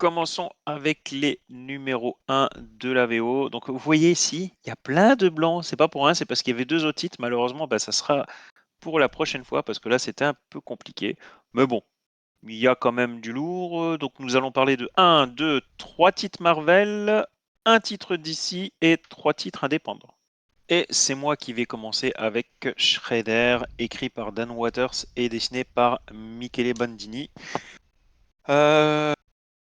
commençons avec les numéros 1 de la VO. Donc vous voyez ici, il y a plein de blancs. C'est pas pour rien, c'est parce qu'il y avait 2 autres titres. Malheureusement, ça sera pour la prochaine fois parce que là, c'était un peu compliqué. Mais bon, il y a quand même du lourd. Donc nous allons parler de 1, 2, 3 titres Marvel, un titre DC et 3 titres indépendants. Et c'est moi qui vais commencer avec Shredder, écrit par Dan Waters et dessiné par Michele Bandini.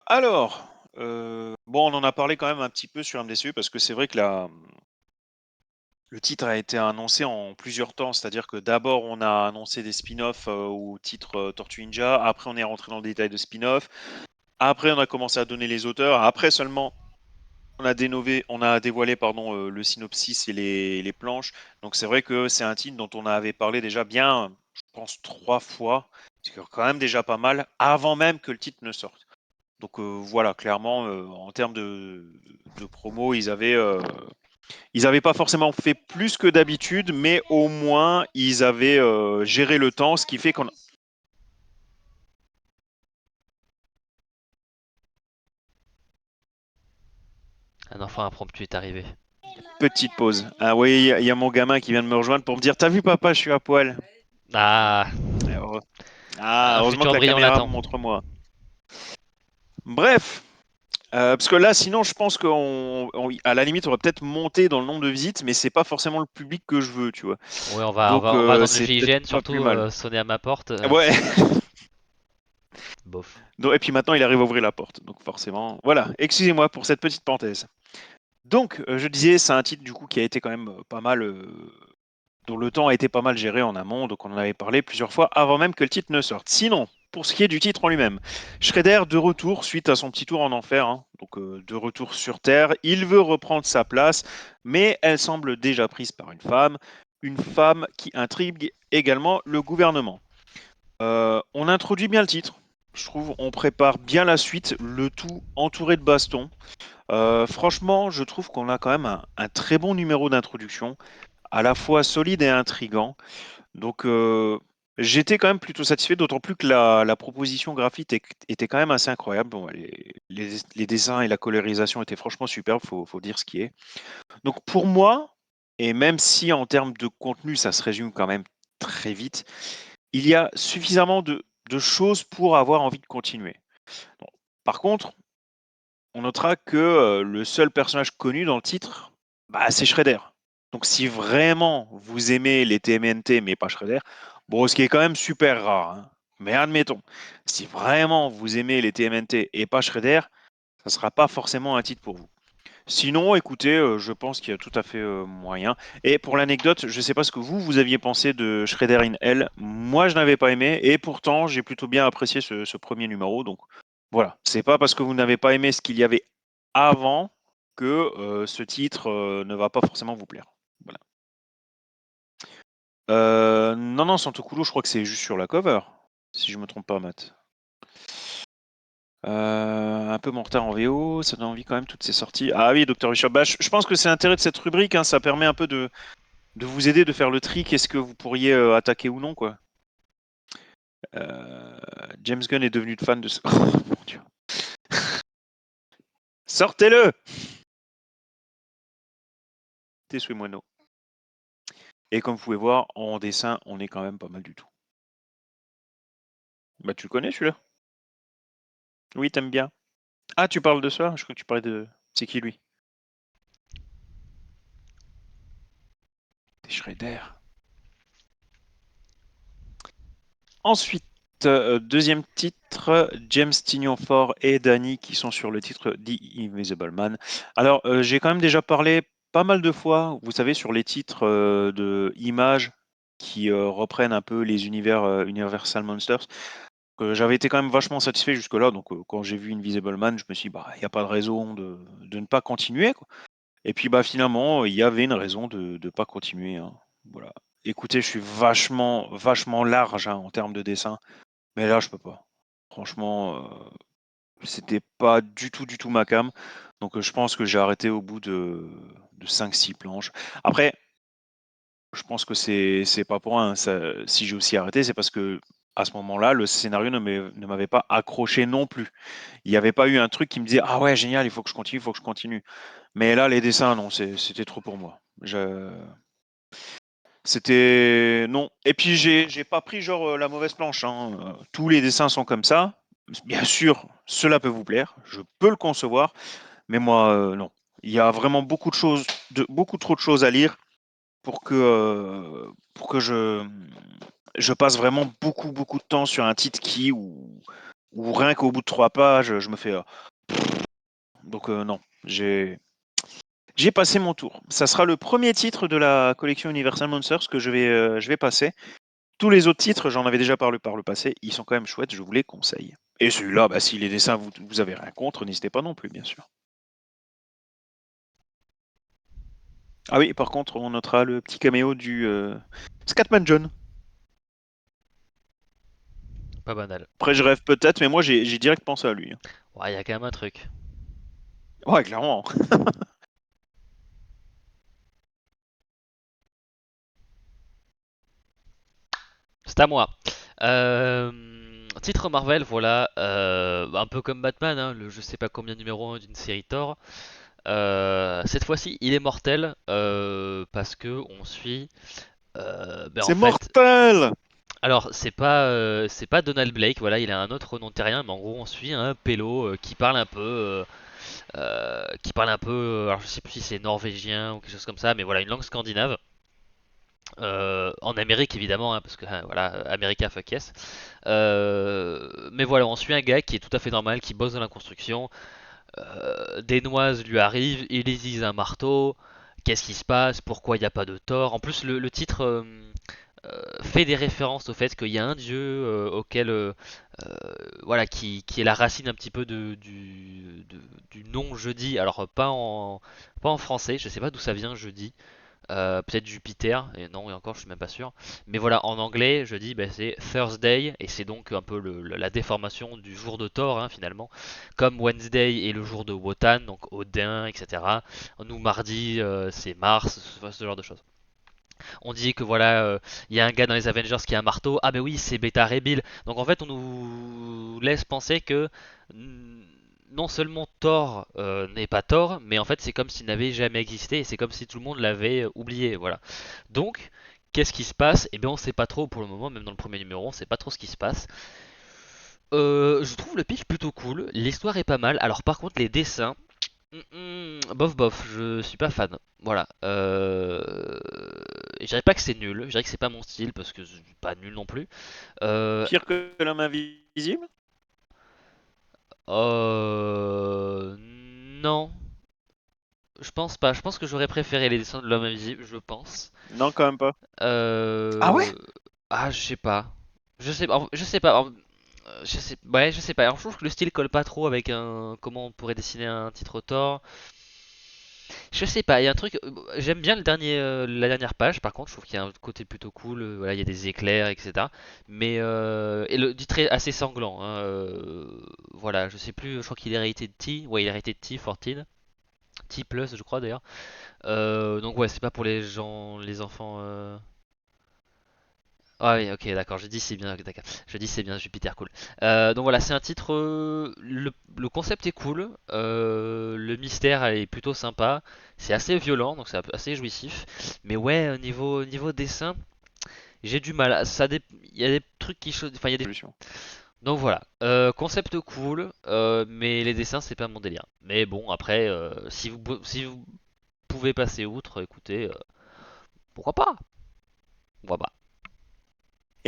Alors, bon, on en a parlé quand même un petit peu sur MDCU parce que c'est vrai que le titre a été annoncé en plusieurs temps. C'est-à-dire que d'abord, on a annoncé des spin-offs au titre Tortue Ninja. Après, on est rentré dans le détail de spin-off. Après, on a commencé à donner les auteurs. Après seulement, on a dévoilé le synopsis et les planches. Donc c'est vrai que c'est un titre dont on avait parlé déjà bien, je pense, 3 fois. C'est quand même déjà pas mal avant même que le titre ne sorte. Donc voilà, clairement, en termes de promo, ils avaient pas forcément fait plus que d'habitude, mais au moins ils avaient géré le temps, ce qui fait qu'on Un enfant impromptu est arrivé. petite pause. Ah oui, il y a mon gamin qui vient de me rejoindre pour me dire, t'as vu papa, je suis à poil. Ah, Alors, ah, un heureusement que futur la brillant caméra l'attend. me montre moi. Bref, parce que là, sinon, je pense qu'à la limite, on va peut-être monter dans le nombre de visites, mais c'est pas forcément le public que je veux, tu vois. Oui, Donc, on va attendre le c'est peut-être GIGN, pas plus surtout mal. sonner à ma porte. Ouais. Bof. Et puis maintenant, il arrive à ouvrir la porte. Donc forcément, voilà. Excusez-moi pour cette petite parenthèse. Donc, je disais, c'est un titre du coup qui a été quand même pas mal, dont le temps a été pas mal géré en amont. Donc on en avait parlé plusieurs fois avant même que le titre ne sorte. Sinon, pour ce qui est du titre en lui-même, Shredder de retour suite à son petit tour en enfer, hein. Donc de retour sur Terre, il veut reprendre sa place, mais elle semble déjà prise par une femme qui intrigue également le gouvernement. On introduit bien le titre. Je trouve on prépare bien la suite, le tout entouré de bastons. Franchement, je trouve qu'on a quand même un très bon numéro d'introduction, à la fois solide et intrigant. Donc, j'étais quand même plutôt satisfait, d'autant plus que la proposition graphique était quand même assez incroyable. Bon, les dessins et la colorisation étaient franchement superbes, faut dire ce qui est. Donc, pour moi, et même si en termes de contenu, ça se résume quand même très vite, il y a suffisamment de choses pour avoir envie de continuer. Bon, par contre, on notera que le seul personnage connu dans le titre, c'est Shredder. Donc si vraiment vous aimez les TMNT mais pas Shredder, bon, ce qui est quand même super rare, hein, mais admettons, si vraiment vous aimez les TMNT et pas Shredder, ça ne sera pas forcément un titre pour vous. Sinon, écoutez, je pense qu'il y a tout à fait moyen. Et pour l'anecdote, je ne sais pas ce que vous aviez pensé de Shredder in Hell. Moi, je n'avais pas aimé, et pourtant, j'ai plutôt bien apprécié ce premier numéro. Donc voilà, c'est pas parce que vous n'avez pas aimé ce qu'il y avait avant que ce titre ne va pas forcément vous plaire. Voilà. Non, non, Santokulo, je crois que c'est juste sur la cover, si je me trompe pas, Matt. Un peu mon retard en VO, ça donne envie quand même toutes ces sorties. Ah oui, Dr. Richard. Je pense que c'est l'intérêt de cette rubrique, hein, ça permet un peu de vous aider de faire le tri, qu'est-ce que vous pourriez attaquer ou non, quoi. Euh, James Gunn est devenu fan de ce. Oh mon dieu. Sortez-le Tesue Moineau. Et comme vous pouvez voir, en dessin, on est quand même pas mal du tout. Bah, tu le connais celui-là? Oui, t'aimes bien. Ah, tu parles de ça? Je crois que tu parlais de. C'est qui lui? C'est Shredder. Ensuite, deuxième titre, James Tynion Ford et Danny qui sont sur le titre The Invisible Man. Alors, j'ai quand même déjà parlé pas mal de fois, vous savez, sur les titres de Image qui reprennent un peu les univers Universal Monsters. J'avais été quand même vachement satisfait jusque-là, donc quand j'ai vu Invisible Man, je me suis dit, bah, il n'y a pas de raison de ne pas continuer, quoi. Et puis bah finalement, il y avait une raison de ne pas continuer, hein. Voilà. Écoutez, je suis vachement, vachement large, hein, en termes de dessin. Mais là, je peux pas. Franchement, c'était pas du tout ma came. Donc, je pense que j'ai arrêté au bout de 5-6 planches. Après, je pense que c'est pas pour rien, si j'ai aussi arrêté, c'est parce que à ce moment-là, le scénario ne m'avait pas accroché non plus. Il n'y avait pas eu un truc qui me disait: «Ah ouais, génial, il faut que je continue, il faut que je continue». Mais là, les dessins, non, c'était trop pour moi. C'était non. Et puis j'ai pas pris genre la mauvaise planche, hein. Tous les dessins sont comme ça. Bien sûr, cela peut vous plaire, je peux le concevoir, mais moi, non. Il y a vraiment beaucoup trop de choses à lire pour que je passe vraiment beaucoup de temps sur un titre ou rien qu'au bout de 3 pages, je me fais, donc non, j'ai passé mon tour. Ça sera le premier titre de la collection Universal Monsters que je vais passer. Tous les autres titres, j'en avais déjà parlé par le passé, ils sont quand même chouettes, je vous les conseille. Et celui-là, bah, si les dessins, vous avez rien contre, n'hésitez pas non plus, bien sûr. Ah oui, par contre, on notera le petit caméo du Scatman John. Pas banal. Après, je rêve peut-être, mais moi, j'ai direct pensé à lui, hein. Ouais, il y a quand même un truc. Ouais, clairement. C'est à moi. Titre Marvel, voilà. Un peu comme Batman, hein, le je sais pas combien numéro 1 d'une série Thor. Cette fois-ci, il est mortel parce que on suit. En C'est fait, mortel. alors c'est pas Donald Blake, voilà, il a un autre nom terrien, mais en gros on suit un pélo qui parle un peu, alors je sais plus si c'est norvégien ou quelque chose comme ça, mais voilà une langue scandinave. En Amérique évidemment, hein, parce que voilà, America fuck yes. Mais voilà, on suit un gars qui est tout à fait normal, qui bosse dans la construction. Des noises lui arrivent, il utilise un marteau. Qu'est-ce qui se passe? Pourquoi il n'y a pas de tort? En plus, le titre fait des références au fait qu'il y a un dieu auquel, voilà, qui est la racine un petit peu du nom jeudi. Alors pas en français, je sais pas d'où ça vient jeudi. Peut-être Jupiter, et non, et encore, je suis même pas sûr. Mais voilà, en anglais, je dis, bah, c'est Thursday, et c'est donc un peu la déformation du jour de Thor, hein, finalement. Comme Wednesday est le jour de Wotan, donc Odin, etc. Nous, mardi, c'est Mars, ce genre de choses. On dit que voilà, il y a un gars dans les Avengers qui a un marteau. Ah, ben oui, c'est Beta Ray Bill. Donc en fait, on nous laisse penser que non seulement Thor n'est pas Thor, mais en fait, c'est comme s'il n'avait jamais existé et c'est comme si tout le monde l'avait oublié. Voilà. Donc, qu'est-ce qui se passe? Eh bien, on sait pas trop pour le moment, même dans le premier numéro, on sait pas trop ce qui se passe. Je trouve le pitch plutôt cool, l'histoire est pas mal. Alors, par contre, les dessins, bof bof, je suis pas fan. Voilà. Je dirais pas que c'est nul, je dirais que c'est pas mon style parce que c'est pas nul non plus. Euh, Pire que l'homme invisible? non, je pense pas. Je pense que j'aurais préféré les dessins de l'homme invisible, je pense. Non, quand même pas. Ah ouais? Euh... Ah, je sais pas. Je sais pas. Je sais pas. Je sais, ouais, je sais pas. Alors, je trouve que le style colle pas trop avec un. Comment on pourrait dessiner un titre Thor. Je sais pas, il y a un truc. J'aime bien la dernière page, par contre, je trouve qu'il y a un côté plutôt cool. Voilà, il y a des éclairs, etc. Mais. Et le du trait assez sanglant, hein, voilà, je sais plus, je crois qu'il est rated T. Ouais, il est rated T, 14. T, je crois d'ailleurs. Donc, ouais, c'est pas pour les gens, les enfants. Ah oui, ok, d'accord, je dis c'est bien, d'accord. Je dis c'est bien, Jupiter, cool. Donc voilà, c'est un titre. Le concept est cool, le mystère est plutôt sympa, c'est assez violent, donc c'est assez jouissif. Mais ouais, niveau dessin, j'ai du mal. Il y a des trucs enfin, il y a des. Solution. Donc voilà, concept cool, mais les dessins c'est pas mon délire. Mais bon, après, si vous pouvez passer outre, écoutez, pourquoi pas? Pourquoi pas?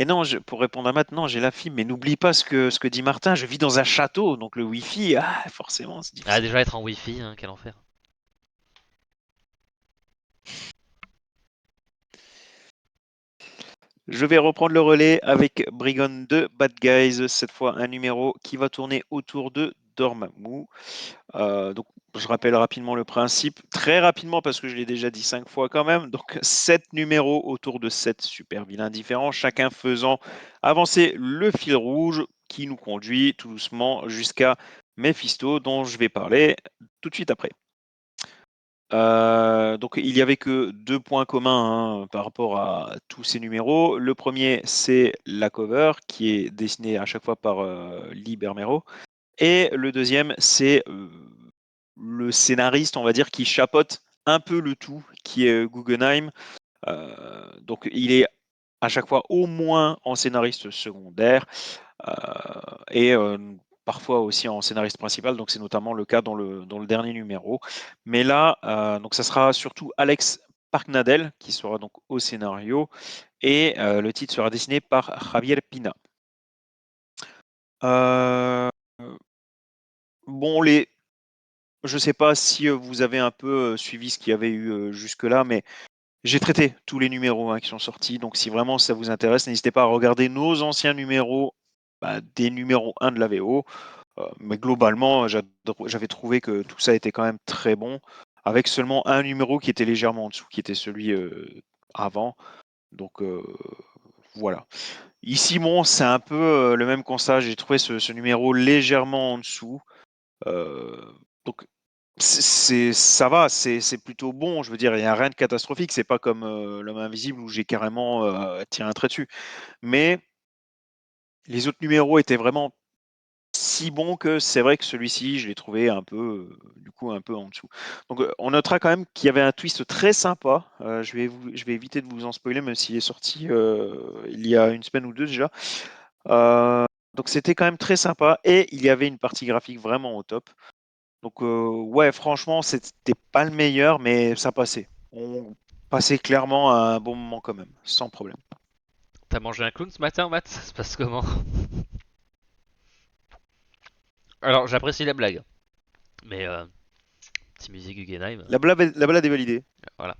Et non, pour répondre à Matt, non, j'ai la fibre, mais n'oublie pas ce que dit Martin, je vis dans un château, donc le Wi-Fi, forcément, c'est Ah, difficile. déjà être en Wi-Fi, hein, quel enfer. Je vais reprendre le relais avec Brigand 2 Bad Guys, cette fois un numéro qui va tourner autour de Dormammu. Donc, je rappelle rapidement le principe, très rapidement parce que je l'ai déjà dit 5 fois quand même. Donc, 7 numéros autour de 7 super vilains différents, chacun faisant avancer le fil rouge qui nous conduit tout doucement jusqu'à Mephisto, dont je vais parler tout de suite après. Donc il y avait que 2 points communs, hein, par rapport à tous ces numéros. Le premier, c'est la cover qui est dessinée à chaque fois par, Lee Bermero, et le deuxième, c'est, le scénariste, on va dire, qui chapeaute un peu le tout, qui est, Guggenheim. Donc il est à chaque fois au moins en scénariste secondaire, et parfois aussi en scénariste principal, donc c'est notamment le cas dans le dernier numéro. Mais là, donc ça sera surtout Alex Parknadel qui sera donc au scénario, et le titre sera dessiné par Javier Pina. Heu, bon, je sais pas si, vous avez un peu, suivi ce qu'il y avait eu, jusque-là, mais j'ai traité tous les numéros, hein, qui sont sortis, donc si vraiment ça vous intéresse, n'hésitez pas à regarder nos anciens numéros, des numéros 1 de la VO. Mais globalement, j'avais trouvé que tout ça était quand même très bon, avec seulement un numéro qui était légèrement en dessous, qui était celui, avant. Donc voilà. Ici, bon, c'est un peu, le même constat. J'ai trouvé ce numéro légèrement en dessous. Heu, donc ça va, c'est plutôt bon. Je veux dire, il y a rien de catastrophique. C'est pas comme, L'Homme Invisible où j'ai carrément, tiré un trait dessus. Mais les autres numéros étaient vraiment si bons que c'est vrai que celui-ci, je l'ai trouvé un peu, du coup, un peu en dessous. Donc, on notera quand même qu'il y avait un twist très sympa. Je vais éviter de vous en spoiler, même s'il est sorti, il y a une semaine ou 2 déjà. Heu, donc c'était quand même très sympa, et il y avait une partie graphique vraiment au top. Donc, ouais, franchement, c'était pas le meilleur, mais ça passait. On passait clairement un bon moment quand même, sans problème. T'as mangé un clown ce matin, Matt? Ça se passe comment? Alors, j'apprécie la blague, mais petit musée Guggenheim, La balade est validée. voilà.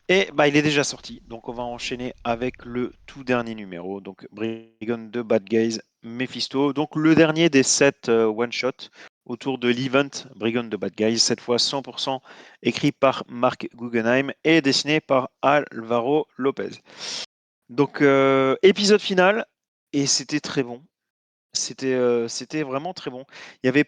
Et il est déjà sorti, donc on va enchaîner avec le tout dernier numéro, donc Brigand de Bad Guys Mephisto, donc le dernier des 7 one-shot autour de l'event Brigand de Bad Guys, cette fois 100% écrit par Mark Guggenheim et dessiné par Alvaro Lopez. Donc épisode final, et c'était très bon. C'était vraiment très bon. Il y avait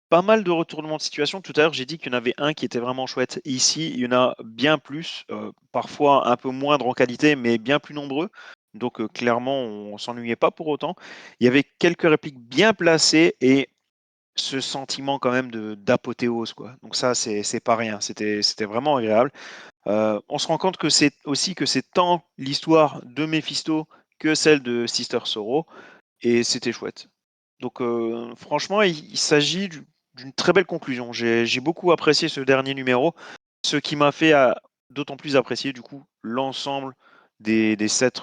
pas mal de retournements de situation. Tout à l'heure, j'ai dit qu'il y en avait un qui était vraiment chouette. Ici, il y en a bien plus, parfois un peu moindre en qualité, mais bien plus nombreux. Donc clairement, on s'ennuyait pas pour autant. Il y avait quelques répliques bien placées et ce sentiment quand même d'apothéose, quoi. Donc ça, c'est pas rien. C'était vraiment agréable. On se rend compte que c'est tant l'histoire de Mephisto que celle de Sister Sorrow, et c'était chouette. Donc franchement, il s'agit d'une très belle conclusion. J'ai beaucoup apprécié ce dernier numéro, ce qui m'a fait d'autant plus apprécier du coup l'ensemble des 7,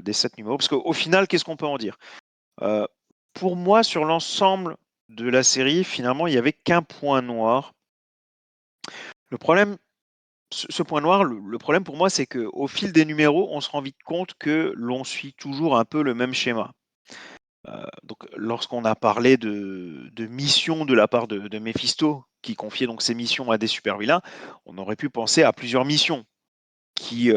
des 7 numéros. Parce qu'au final, qu'est-ce qu'on peut en dire? Heu, pour moi, sur l'ensemble de la série, finalement, il n'y avait qu'un point noir. Le problème, ce point noir, le problème pour moi, c'est qu'au fil des numéros, on se rend vite compte que l'on suit toujours un peu le même schéma. Donc lorsqu'on a parlé de missions de la part de Mephisto, qui confiait donc ses missions à des super vilains, on aurait pu penser à plusieurs missions qui,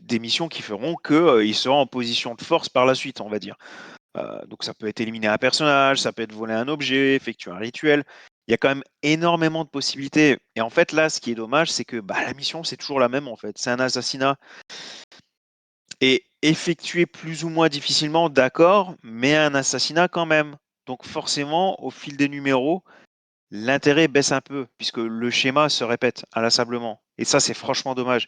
des missions qui feront qu'il sera en position de force par la suite, on va dire. Donc ça peut être éliminer un personnage, ça peut être voler un objet, effectuer un rituel. Il y a quand même énormément de possibilités, et en fait là, ce qui est dommage, c'est que, la mission, c'est toujours la même en fait. C'est un assassinat, et effectué plus ou moins difficilement, d'accord, mais un assassinat quand même. Donc forcément, au fil des numéros, l'intérêt baisse un peu, puisque le schéma se répète inlassablement. Et ça, c'est franchement dommage.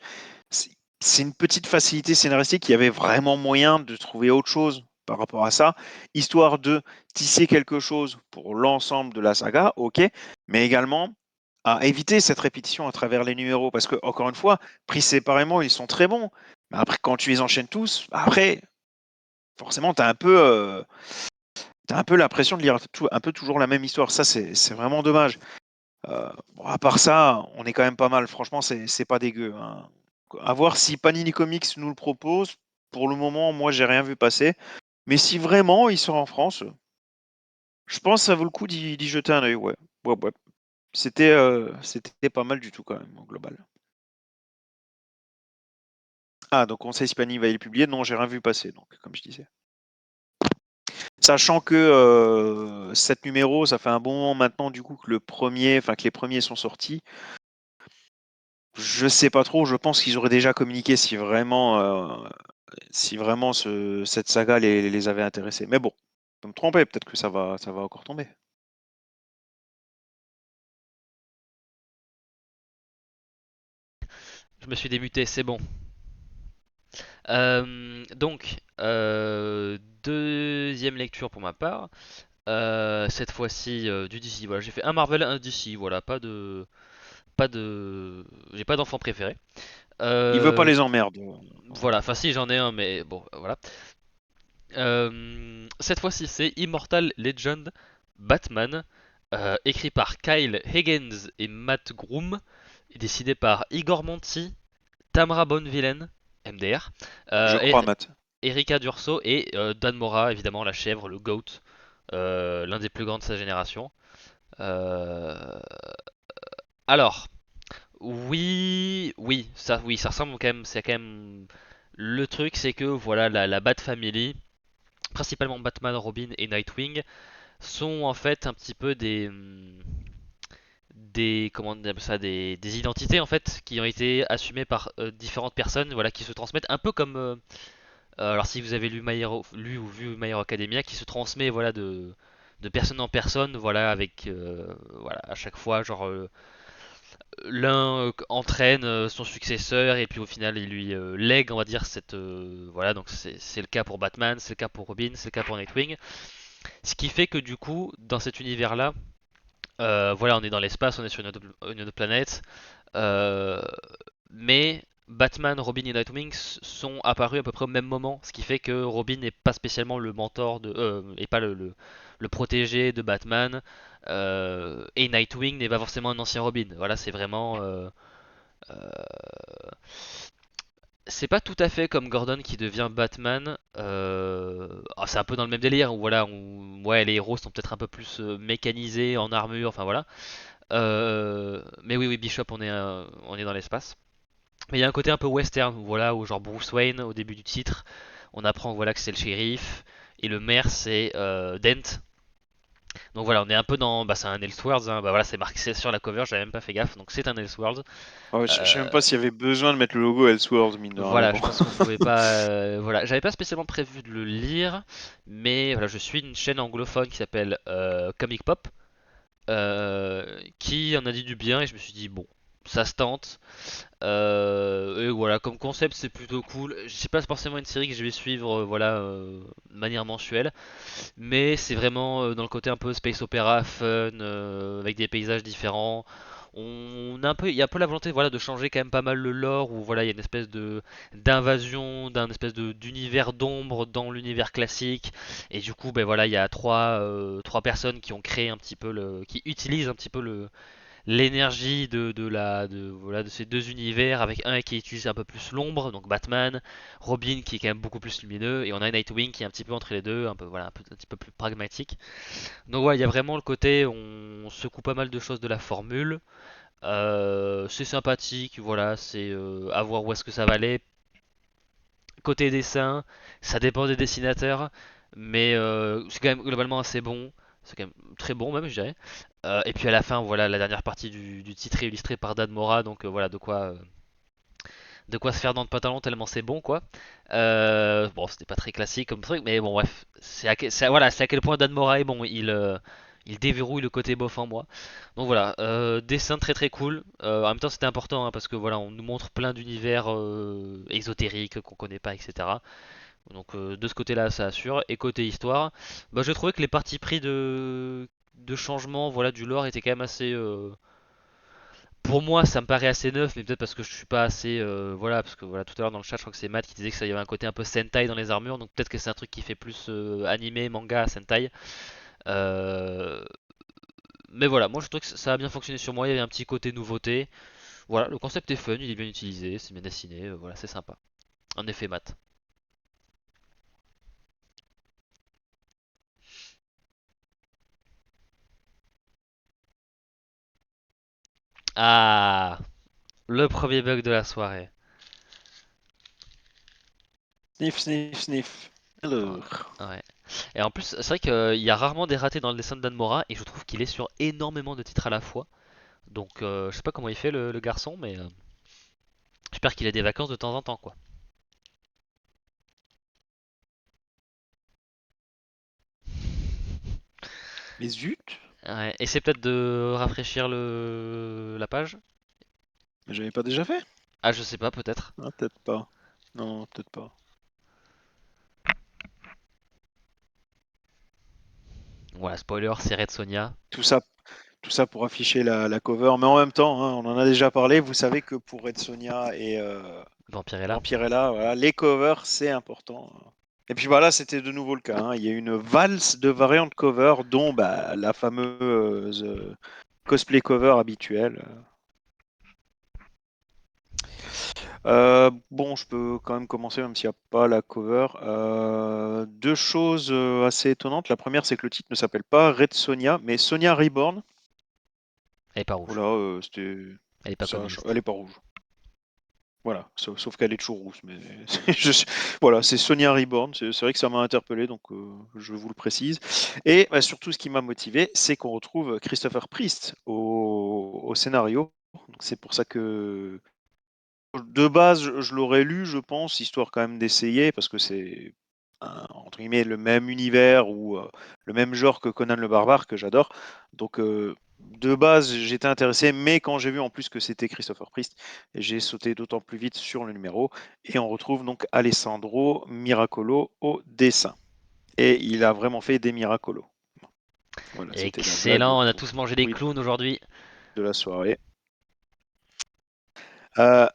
C'est c'est une petite facilité scénaristique. Il y avait vraiment moyen de trouver autre chose par rapport à ça, histoire de tisser quelque chose pour l'ensemble de la saga, ok, mais également à éviter cette répétition à travers les numéros. Parce que, encore une fois, pris séparément, ils sont très bons. Mais après, quand tu les enchaînes tous, après, forcément, t'as un peu l'impression de lire un peu toujours la même histoire. Ça, c'est vraiment dommage. Bon, à part ça, on est quand même pas mal. Franchement, c'est pas dégueu, hein. À voir si Panini Comics nous le propose. Pour le moment, moi, j'ai rien vu passer. Mais si vraiment il sort en France, je pense que ça vaut le coup d'y jeter un œil. Ouais, ouais, ouais. C'était pas mal du tout quand même, au global. Ah, donc on sait si Panini va y le publier. Non, j'ai rien vu passer, donc, comme je disais. Sachant que 7 numéros, ça fait un bon moment maintenant du coup que que les premiers sont sortis. Je sais pas trop, je pense qu'ils auraient déjà communiqué si vraiment cette saga les avait intéressés. Mais bon, je peux me tromper, peut-être que ça va encore tomber. Je me suis démuté, c'est bon. Donc, deuxième lecture pour ma part. Cette fois-ci du DC. Voilà, j'ai fait un Marvel, un DC. Voilà, pas de, j'ai pas d'enfant préféré. Il veut pas Euh, les emmerdes. voilà, enfin si j'en ai un, mais bon, voilà. Cette fois-ci, c'est Immortal Legend Batman, écrit par Kyle Higgins et Matt Groom, et décidé par Igor Monti, Tamra Bonvillain, MDR, Je et crois, Matt. Erika Durso et Dan Mora, évidemment la chèvre, le GOAT, l'un des plus grands de sa génération. Euh, alors, oui, ça ressemble quand même, c'est quand même. Le truc, c'est que voilà, la Bat Family, principalement Batman, Robin et Nightwing, sont en fait un petit peu des comment on appelle ça, des identités en fait qui ont été assumées par différentes personnes, voilà, qui se transmettent un peu comme alors si vous avez lu ou vu My Hero Academia, qui se transmet voilà de personne en personne, voilà, avec voilà, à chaque fois genre l'un entraîne son successeur et puis au final il lui lègue, on va dire, cette voilà, donc c'est le cas pour Batman, c'est le cas pour Robin, c'est le cas pour Nightwing, ce qui fait que du coup dans cet univers là, voilà, on est dans l'espace, on est sur une autre planète, euh, mais Batman, Robin et Nightwing sont apparus à peu près au même moment, ce qui fait que Robin n'est pas spécialement le mentor et pas le protégé de Batman, et Nightwing n'est pas forcément un ancien Robin. Voilà, c'est vraiment, euh, c'est pas tout à fait comme Gordon qui devient Batman. C'est un peu dans le même délire où voilà, ouais, les héros sont peut-être un peu plus mécanisés en armure, enfin voilà. Mais oui, oui, Bishop, on est dans l'espace. Mais il y a un côté un peu western, voilà, où genre Bruce Wayne au début du titre, on apprend voilà que c'est le shérif et le maire c'est Dent. Donc voilà, on est un peu dans, bah c'est un Elseworlds, hein. Bah voilà, c'est marqué sur la cover, j'avais même pas fait gaffe, donc c'est un Elseworlds. Ouais, je sais Euh, même pas s'il y avait besoin de mettre le logo Elseworlds, mine de rien, mais voilà, bon. je pense que vous pouvez pas, voilà, j'avais pas spécialement prévu de le lire, mais voilà, je suis une chaîne anglophone qui s'appelle Comic Pop, qui en a dit du bien et je me suis dit bon, ça se tente. Et voilà, comme concept, c'est plutôt cool. C'est pas forcément une série que je vais suivre, voilà, de manière mensuelle, mais c'est vraiment dans le côté un peu space opéra, fun, avec des paysages différents. On a un peu, il y a un peu la volonté, voilà, de changer quand même pas mal le lore, où voilà, il y a une espèce de d'invasion, d'un espèce de d'univers d'ombre dans l'univers classique, et du coup, ben voilà, il y a trois personnes qui ont créé un petit peu qui utilisent un petit peu l'énergie voilà, de ces deux univers, avec un qui utilise un peu plus l'ombre, donc Batman, Robin qui est quand même beaucoup plus lumineux, et on a Nightwing qui est un petit peu entre les deux, un peu voilà, un petit peu plus pragmatique. Donc voilà, il y a vraiment le côté, on secoue pas mal de choses de la formule. C'est sympathique, voilà, c'est à voir où est-ce que ça va aller. Côté dessin, ça dépend des dessinateurs, mais c'est quand même globalement assez bon. C'est quand même très bon même, je dirais. Et puis à la fin, voilà, la dernière partie du titre est illustrée par Dan Mora, donc voilà de quoi se faire dans le pantalon tellement c'est bon, quoi. Bon, c'était pas très classique comme truc, mais bon, bref, voilà, c'est à quel point Dan Mora est bon. Il déverrouille le côté bof en moi. Donc voilà, dessin très très cool. En même temps, c'était important hein, parce que voilà, on nous montre plein d'univers exotériques qu'on connaît pas, etc. Donc de ce côté-là, ça assure. Et côté histoire, bah, je trouvais que les parties pris de changement, voilà, du lore étaient quand même assez. Pour moi, ça me paraît assez neuf, mais peut-être parce que je suis pas assez. Voilà, parce que voilà, tout à l'heure dans le chat, je crois que c'est Matt qui disait que ça y avait un côté un peu Sentai dans les armures, donc peut-être que c'est un truc qui fait plus animé, manga, Sentai. Euh, Mais voilà, moi je trouve que ça a bien fonctionné sur moi, il y avait un petit côté nouveauté. Voilà, le concept est fun, il est bien utilisé, c'est bien dessiné, voilà, c'est sympa. En effet, Matt. Ah, le premier bug de la soirée. Sniff, sniff, sniff. Alors. Ouais. Et en plus, c'est vrai qu'il y a rarement des ratés dans le dessin de Dan Mora, et je trouve qu'il est sur énormément de titres à la fois. Donc je sais pas comment il fait le garçon, mais j'espère qu'il a des vacances de temps en temps, quoi. Mais zut, Ouais. Essaie peut-être de rafraîchir la page. mais j'avais pas déjà fait? Ah, je sais pas, peut-être. Ah, peut-être pas. Non, peut-être pas. Voilà, spoiler, c'est Red Sonia, Tout ça, tout ça pour afficher la cover, mais en même temps, hein, on en a déjà parlé. Vous savez que pour Red Sonia et Vampirella. Vampirella, voilà, les covers, c'est important. Et puis voilà, c'était de nouveau le cas, hein. Il y a une valse de variantes cover, dont bah, la fameuse cosplay cover habituelle. Bon, je peux quand même commencer, même s'il n'y a pas la cover. Deux choses assez étonnantes. La première, c'est que le titre ne s'appelle pas Red Sonia, mais Sonia Reborn. Elle est pas rouge. Voilà, c'était Elle est pas ça, communiste. elle est pas rouge. Voilà, sauf qu'elle est toujours rousse. Mais voilà, c'est Sonia Reborn. C'est vrai que ça m'a interpellé, donc je vous le précise. Et bah, surtout, ce qui m'a motivé, c'est qu'on retrouve Christopher Priest au scénario. Donc c'est pour ça que de base, je l'aurais lu, je pense, histoire quand même d'essayer, parce que c'est entre guillemets le même univers ou le même genre que Conan le Barbare que j'adore. Donc de base, j'étais intéressé, mais quand j'ai vu en plus que c'était Christopher Priest, j'ai sauté d'autant plus vite sur le numéro et on retrouve donc Alessandro Miracolo au dessin. Et il a vraiment fait des miracolos. Voilà, c'était la blague Excellent, on a tous mangé des pourrie clowns aujourd'hui. de la soirée. Euh,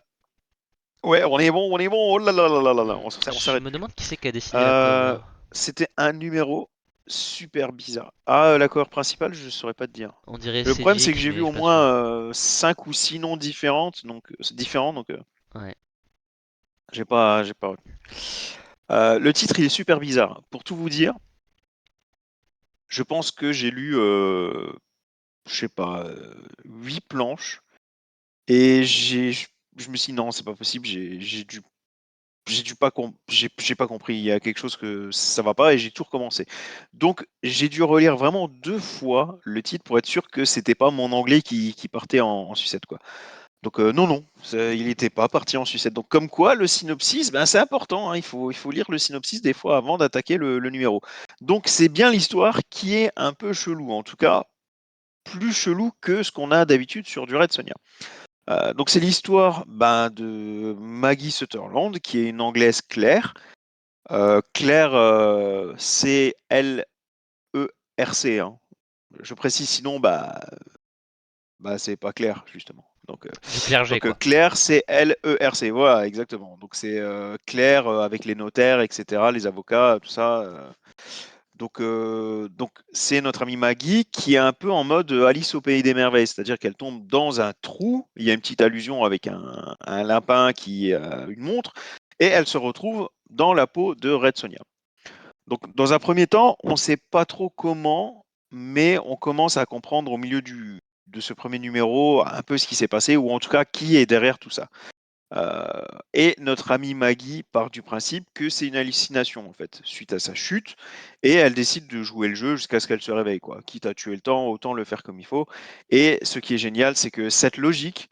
ouais, on est bon, on est bon. Oh là là là là là là, on Je s'arrête me plus. demande qui c'est qui a dessiné la Euh, cover. C'était un numéro super bizarre. Ah, la cover principale, je saurais pas te dire. On dirait Le problème, c'est que Cédric, j'ai mais vu je au suis pas sûr. moins 5 ou 6 noms différentes, donc c'est différent, donc Ouais. j'ai pas retenu. Le titre, il est super bizarre. Pour tout vous dire, je pense que j'ai lu, je sais pas, 8 planches et je me suis dit non, c'est pas possible, j'ai pas compris. Il y a quelque chose que ça va pas et j'ai tout recommencé. Donc j'ai dû relire vraiment 2 fois le titre pour être sûr que c'était pas mon anglais qui partait en sucette, quoi. Donc non, non, il n'était pas parti en sucette. Donc comme quoi le synopsis, ben, c'est important, hein. Il faut lire le synopsis des fois avant d'attaquer le numéro. Donc c'est bien l'histoire qui est un peu chelou, en tout cas plus chelou que ce qu'on a d'habitude sur du Red Sonja. Donc c'est l'histoire, ben, de Maggie Sutherland, qui est une Anglaise claire. Claire, C-L-E-R-C, hein. Je précise, sinon, bah c'est pas clair, justement. Donc, Du clergé, quoi. Claire, c'est L-E-R-C. Voilà, exactement. Donc c'est Claire avec les notaires, etc., les avocats, tout ça. Donc c'est notre amie Maggie qui est un peu en mode Alice au pays des merveilles, c'est-à-dire qu'elle tombe dans un trou. Il y a une petite allusion avec un lapin qui a une montre, et elle se retrouve dans la peau de Red Sonja. Donc, dans un premier temps, on ne sait pas trop comment, mais on commence à comprendre au milieu de ce premier numéro un peu ce qui s'est passé, ou en tout cas qui est derrière tout ça. Et notre amie Maggie part du principe que c'est une hallucination, en fait, suite à sa chute, et elle décide de jouer le jeu jusqu'à ce qu'elle se réveille, quoi. Quitte à tuer le temps, autant le faire comme il faut. Et ce qui est génial, c'est que cette logique,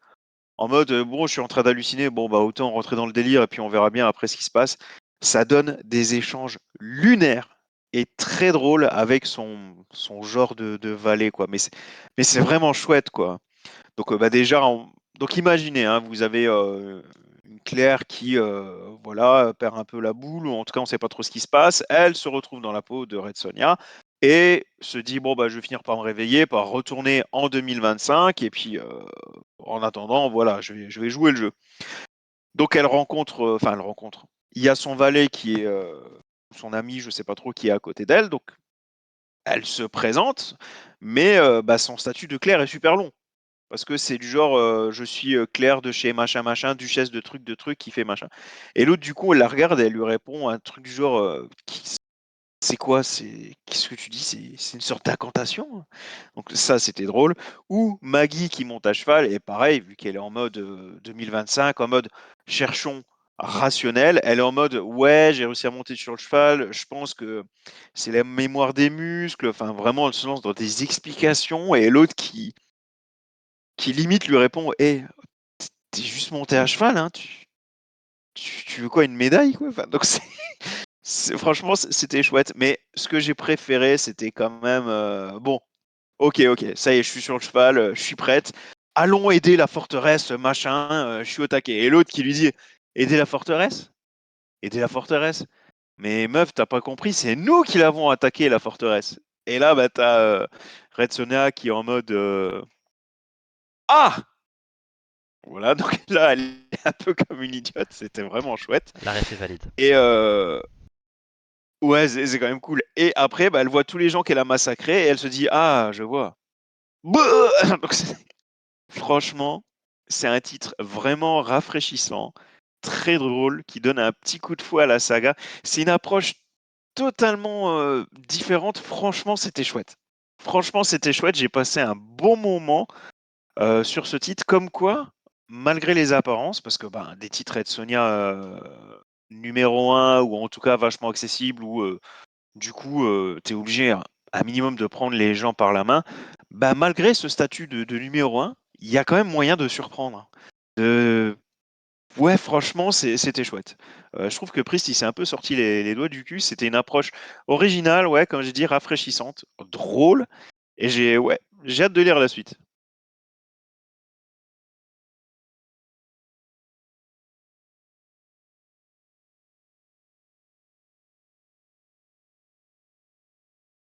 en mode bon, je suis en train d'halluciner, bon, bah autant rentrer dans le délire et puis on verra bien après ce qui se passe. Ça donne des échanges lunaires et très drôles avec son genre de valet, quoi. Mais c'est vraiment chouette, quoi. Donc, bah, déjà, donc imaginez, hein, vous avez une Claire qui voilà, perd un peu la boule, ou en tout cas, on ne sait pas trop ce qui se passe. Elle se retrouve dans la peau de Red Sonja et se dit bon, bah, je vais finir par me réveiller, par retourner en 2025, et puis en attendant, voilà, je vais jouer le jeu. Donc elle rencontre, enfin elle rencontre. Il y a son valet qui est son ami, je ne sais pas trop, qui est à côté d'elle. Donc elle se présente, mais bah, son statut de Claire est super long. Parce que c'est du genre, je suis Claire de chez machin machin, duchesse de trucs qui fait machin. Et l'autre, du coup, elle la regarde et elle lui répond un truc du genre, c'est quoi? Qu'est-ce que tu dis? C'est une sorte d'incantation, hein. Donc ça, c'était drôle. Ou Maggie qui monte à cheval, et pareil, vu qu'elle est en mode 2025, en mode cherchons rationnelle. Elle est en mode ouais, j'ai réussi à monter sur le cheval. Je pense que c'est la mémoire des muscles. Enfin, vraiment, elle se lance dans des explications. Et l'autre qui limite lui répond hé, t'es juste monté à cheval, hein, tu veux quoi, une médaille quoi enfin, donc franchement, c'était chouette. Mais ce que j'ai préféré, c'était quand même bon, ok, ça y est, je suis sur le cheval, je suis prête. Allons aider la forteresse, machin, je suis au taquet. Et l'autre qui lui dit aider la forteresse? Aider la forteresse? Mais meuf, t'as pas compris, c'est nous qui l'avons attaqué, la forteresse. Et là, bah, t'as Red Sonja qui est en mode ah! Voilà, donc là, elle est un peu comme une idiote, c'était vraiment chouette. La ref est valide. Et ouais, c'est quand même cool. Et après, bah, elle voit tous les gens qu'elle a massacrés et elle se dit ah, je vois. Donc, franchement, c'est un titre vraiment rafraîchissant, très drôle, qui donne un petit coup de fouet à la saga. C'est une approche totalement différente. Franchement, c'était chouette. Franchement, c'était chouette. J'ai passé un bon moment sur ce titre. Comme quoi, malgré les apparences, parce que ben, des titres Red Sonia numéro 1, ou en tout cas vachement accessible, ou du coup, tu es obligé un minimum de prendre les gens par la main. Bah, malgré ce statut de numéro 1, il y a quand même moyen de surprendre. De... Ouais, franchement, c'était chouette. Je trouve que Priest, il s'est un peu sorti les doigts du cul. C'était une approche originale, ouais, comme j'ai dit, rafraîchissante, drôle. Et j'ai hâte de lire la suite.